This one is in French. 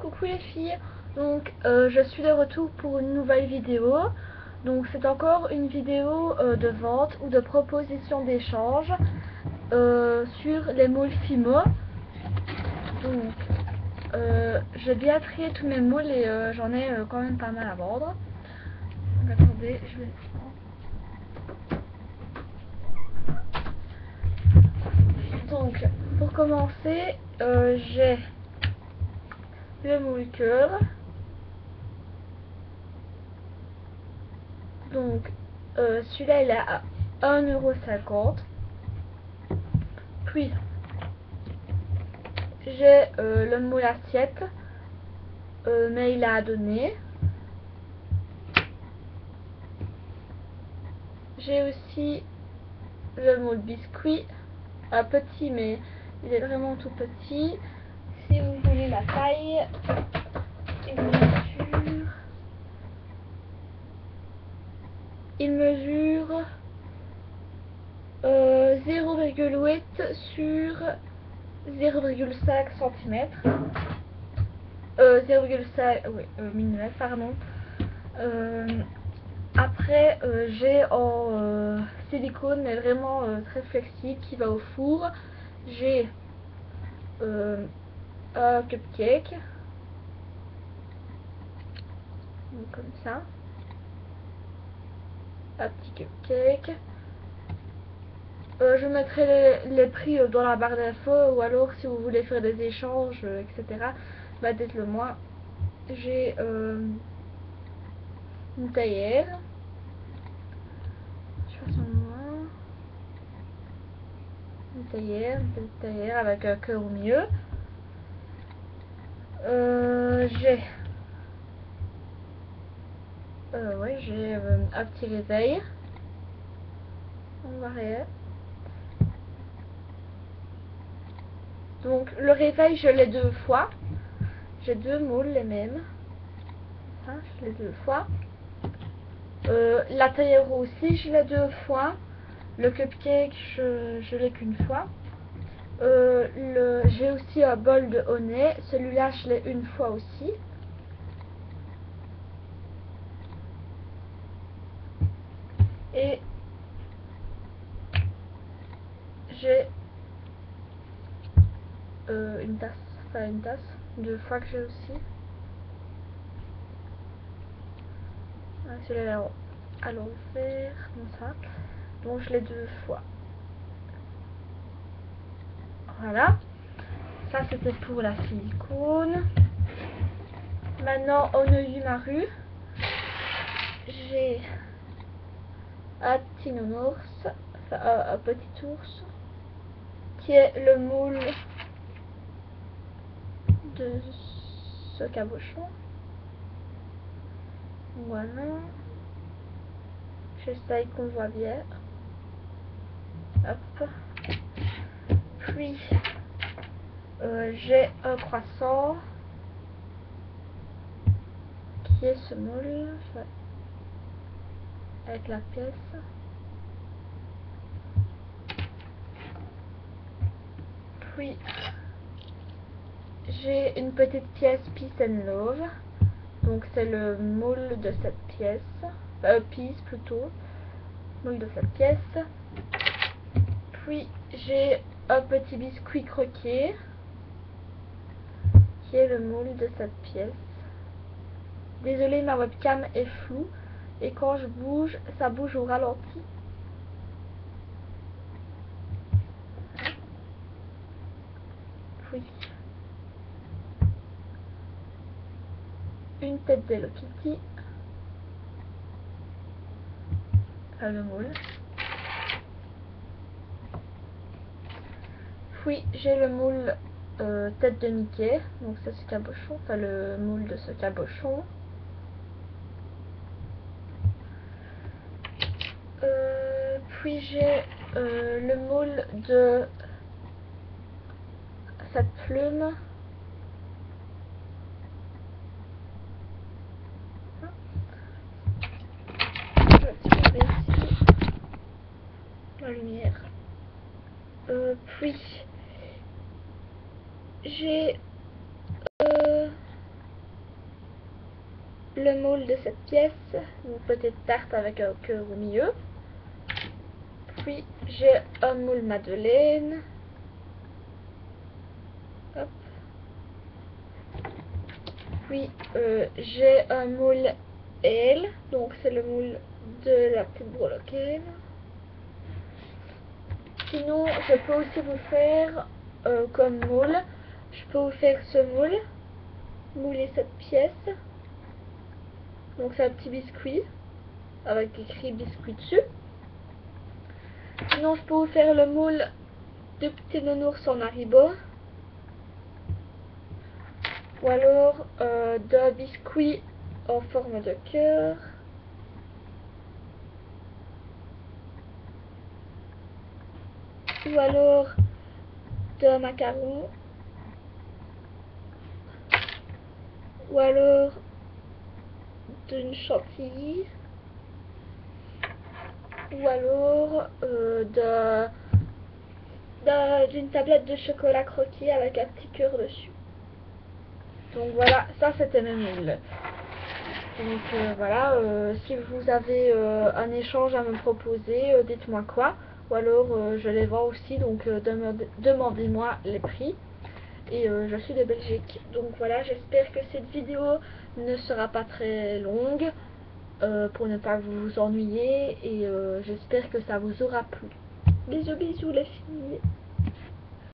Coucou les filles, donc je suis de retour pour une nouvelle vidéo. Donc c'est encore une vidéo de vente ou de proposition d'échange sur les moules Fimo. Donc j'ai bien trié tous mes moules et j'en ai quand même pas mal à vendre. Donc attendez, je vais... Donc pour commencer, j'ai le moule cœur. Donc celui-là il est à 1,50 €. Puis j'ai le moule assiette, mais il a à donner. J'ai aussi le moule biscuit, petit mais il est vraiment tout petit. Si vous voulez la taille, il mesure 0,8 sur 0,5 cm. 0,5 oui, mm, pardon. Après j'ai en silicone mais vraiment très flexible qui va au four. J'ai un cupcake comme ça, un petit cupcake. Je mettrai les prix dans la barre d'infos, ou alors si vous voulez faire des échanges, etc. Bah dites-le moi. J'ai une théière. Je fais moins. Une théière avec un cœur au milieu. J'ai j'ai un petit réveil. On va rien. Donc le réveil je l'ai 2 fois. J'ai 2 moules les mêmes. Ça, je l'ai 2 fois. La théière aussi je l'ai 2 fois. Le cupcake je l'ai qu'une fois. J'ai aussi un bol de honey. Celui-là je l'ai une fois aussi. Et j'ai une tasse, enfin une tasse, 2 fois que j'ai aussi. Celui-là à l'envers, comme ça. Donc je l'ai 2 fois. Voilà. Ça c'était pour la silicone. Maintenant au Neuilly-Maru, j'ai un petit nounours, enfin un petit ours, qui est le moule de ce cabochon. Voilà. J'essaye qu'on voit bien. Hop. Puis j'ai un croissant qui est ce moule avec la pièce. Puis j'ai une petite pièce Peace and Love. Donc c'est le moule de cette pièce. Peace plutôt. Moule de cette pièce. Puis j'ai un petit biscuit croqué qui est le moule de cette pièce. Désolée, ma webcam est floue et quand je bouge, ça bouge au ralenti. Puis une tête d'Hello Kitty. Enfin, le moule. Puis j'ai le moule tête de Mickey, donc c'est ce cabochon, enfin le moule de ce cabochon. Puis j'ai le moule de cette plume. Je vais trouver ici la lumière. Puis j'ai le moule de cette pièce, une petite tarte avec un cœur au milieu. Puis j'ai un moule madeleine. Hop. Puis j'ai un moule L, donc c'est le moule de la petite breloquette. Sinon, je peux aussi vous faire comme moule, je peux vous faire ce moule, mouler cette pièce. Donc c'est un petit biscuit avec écrit biscuit dessus. Sinon, je peux vous faire le moule de petit nounours en Haribo. Ou alors d'un biscuit en forme de cœur. Ou alors d'un macaron. Ou alors d'une chantilly. Ou alors d'une tablette de chocolat croquis avec un petit cœur dessus. Donc voilà, ça c'était mes moules. Donc voilà, si vous avez un échange à me proposer, dites-moi quoi. Ou alors je les vends aussi, donc demandez-moi les prix. Et je suis de Belgique. Donc voilà, j'espère que cette vidéo ne sera pas très longue pour ne pas vous ennuyer. Et j'espère que ça vous aura plu. Bisous bisous les filles.